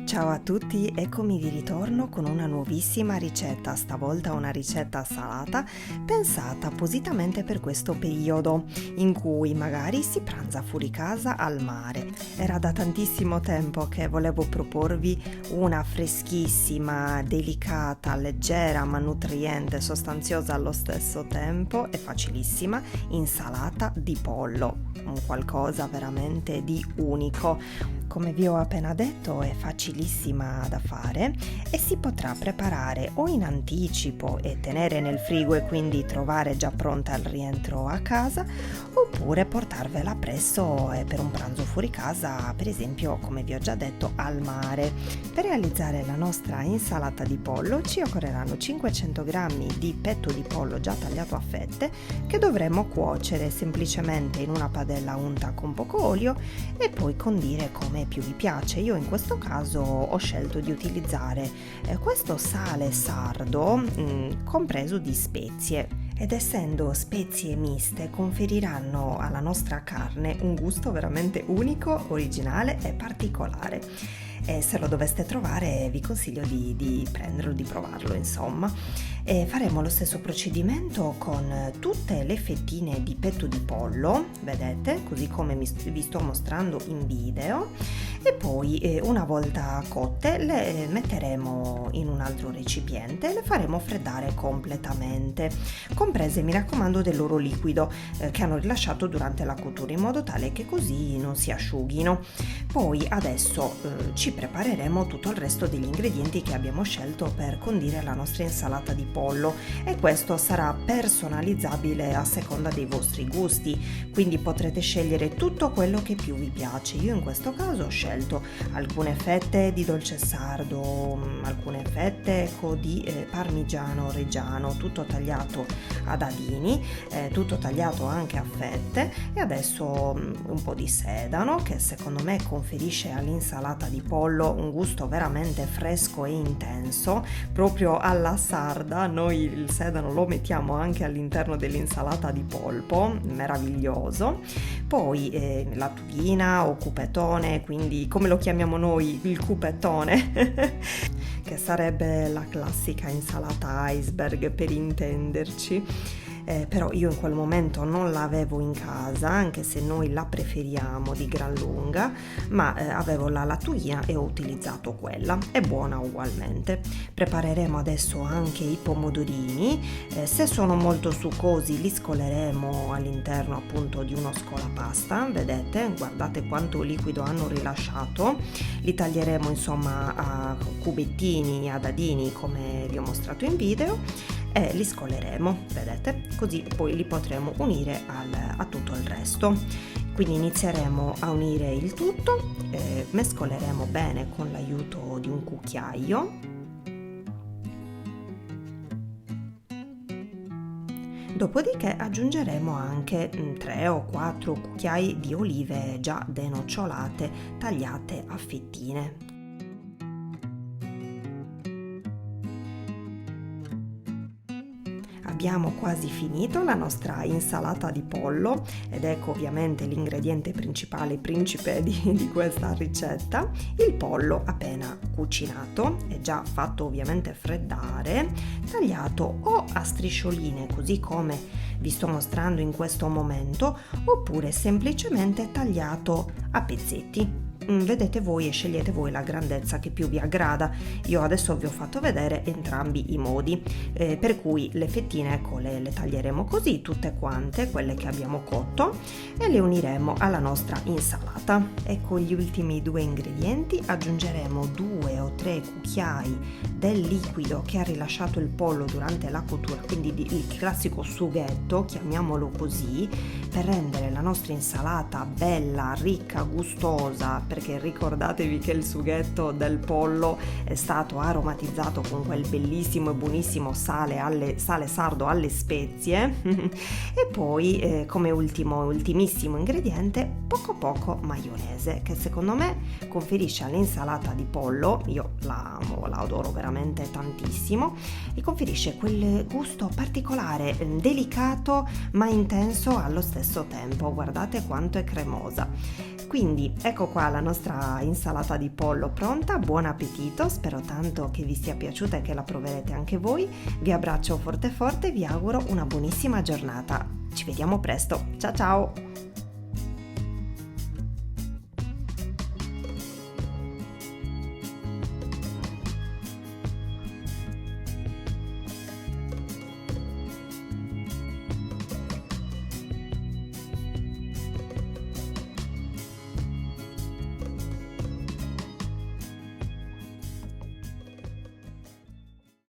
Ciao a tutti, eccomi di ritorno con una nuovissima ricetta, stavolta una ricetta salata pensata appositamente per questo periodo in cui magari si pranza fuori casa al mare. Era da tantissimo tempo che volevo proporvi una freschissima, delicata, leggera ma nutriente, sostanziosa allo stesso tempo e facilissima insalata di pollo, un qualcosa veramente di unico. Come vi ho appena detto è facilissima da fare e si potrà preparare o in anticipo e tenere nel frigo e quindi trovare già pronta al rientro a casa, oppure portarvela presso per un pranzo fuori casa, per esempio come vi ho già detto al mare. Per realizzare la nostra insalata di pollo ci occorreranno 500 g di petto di pollo già tagliato a fette che dovremo cuocere semplicemente in una padella unta con poco olio e poi condire come più vi piace. Io in questo caso ho scelto di utilizzare questo sale sardo compreso di spezie, ed essendo spezie miste conferiranno alla nostra carne un gusto veramente unico, originale e particolare. E se lo doveste trovare vi consiglio di prenderlo, di provarlo insomma. E faremo lo stesso procedimento con tutte le fettine di petto di pollo, vedete, così come vi sto mostrando in video, e poi una volta cotte le metteremo in un altro recipiente e le faremo freddare completamente, comprese, mi raccomando, del loro liquido che hanno rilasciato durante la cottura, in modo tale che così non si asciughino. Poi adesso ci prepareremo tutto il resto degli ingredienti che abbiamo scelto per condire la nostra insalata di pollo, e questo sarà personalizzabile a seconda dei vostri gusti, quindi potrete scegliere tutto quello che più vi piace. Io in questo caso ho scelto alcune fette di dolce sardo, alcune fette di parmigiano reggiano, tutto tagliato a dadini, tutto tagliato anche a fette, e adesso un po' di sedano che secondo me conferisce all'insalata di pollo un gusto veramente fresco e intenso, proprio alla sarda. Noi il sedano lo mettiamo anche all'interno dell'insalata di polpo, meraviglioso. Poi lattughina o cupetone, quindi come lo chiamiamo noi, il cupettone che sarebbe la classica insalata iceberg per intenderci. Però io in quel momento non l'avevo in casa, anche se noi la preferiamo di gran lunga, ma avevo la lattughina e ho utilizzato quella, è buona ugualmente. Prepareremo adesso anche i pomodorini, se sono molto succosi li scoleremo all'interno appunto di uno scolapasta, vedete, guardate quanto liquido hanno rilasciato. Li taglieremo insomma a cubettini, a dadini come vi ho mostrato in video, e li scoleremo, vedete, così poi li potremo unire a tutto il resto. Quindi inizieremo a unire il tutto, mescoleremo bene con l'aiuto di un cucchiaio. Dopodiché aggiungeremo anche 3 o 4 cucchiai di olive già denocciolate, tagliate a fettine. Abbiamo quasi finito la nostra insalata di pollo ed ecco ovviamente l'ingrediente principale, principe di questa ricetta: il pollo appena cucinato e già fatto ovviamente freddare, tagliato o a striscioline così come vi sto mostrando in questo momento, oppure semplicemente tagliato a pezzetti. Vedete voi e scegliete voi la grandezza che più vi aggrada. Io adesso vi ho fatto vedere entrambi i modi, per cui le fettine ecco le taglieremo così tutte quante, quelle che abbiamo cotto, e le uniremo alla nostra insalata. Ecco gli ultimi 2 ingredienti: aggiungeremo 2 o 3 cucchiai del liquido che ha rilasciato il pollo durante la cottura, quindi il classico sughetto, chiamiamolo così, per rendere la nostra insalata bella, ricca, gustosa, perché ricordatevi che il sughetto del pollo è stato aromatizzato con quel bellissimo e buonissimo sale sardo alle spezie e poi come ultimissimo ingrediente poco maionese, che secondo me conferisce all'insalata di pollo, io la amo, la adoro veramente tantissimo, e conferisce quel gusto particolare, delicato ma intenso allo stesso tempo. Guardate quanto è cremosa. Quindi ecco qua la nostra insalata di pollo pronta, buon appetito, spero tanto che vi sia piaciuta e che la proverete anche voi. Vi abbraccio forte forte e vi auguro una buonissima giornata. Ci vediamo presto, ciao ciao!